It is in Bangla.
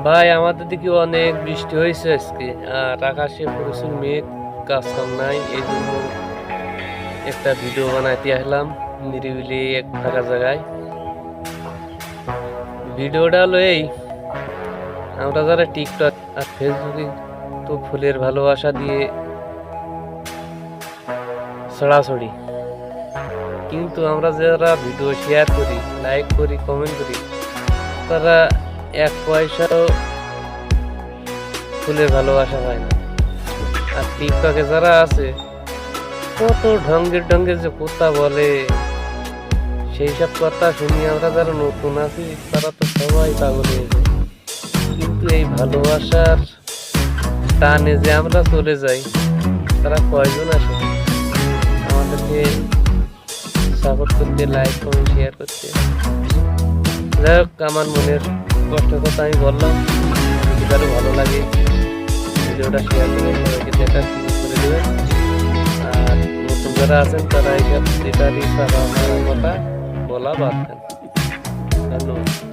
ভাই আমাদের দিকে অনেক বৃষ্টি হয়েছে আজকে, আর আকাশে প্রচুর মেঘ, কাজ কাম নাই। এই জন্য একটা ভিডিও বানাইতে আসলাম নিরিবিলি এক ফাঁকা জায়গায়। ভিডিওটা হলো এই, আমরা যারা টিকটক আর ফেসবুকে তো ফুলের ভালোবাসা দিয়ে ছড়াছড়ি, কিন্তু আমরা যারা ভিডিও শেয়ার করি, লাইক করি, কমেন্ট করি, তারা এক পয়সাও ফুলের ভালোবাসা পায় না। আর টিকটকে যারা আছে কত ঢঙ্গের ঢঙ্গের যে কথা বলে, সেই সব কথা শুনি আমরা যারা নতুন আছি তারা তো সবাই পাগল হয়ে যায়। কিন্তু এই ভালোবাসার টানে যে আমরা চলে যাই, তারা কয়জন আসে আমাদেরকে সাপোর্ট করতে, লাইক কমেন্ট শেয়ার করতে। যাই হোক, আমার মনের কষ্টের কথা আমি বললাম। যদি কারো ভালো লাগে ভিডিওটা শেয়ার করে সবাইকে দেখার সুযোগ করে দেবেন। আর নতুন যারা আছেন তারা এইসব কথা বলা বাদ দেন। ধন্যবাদ।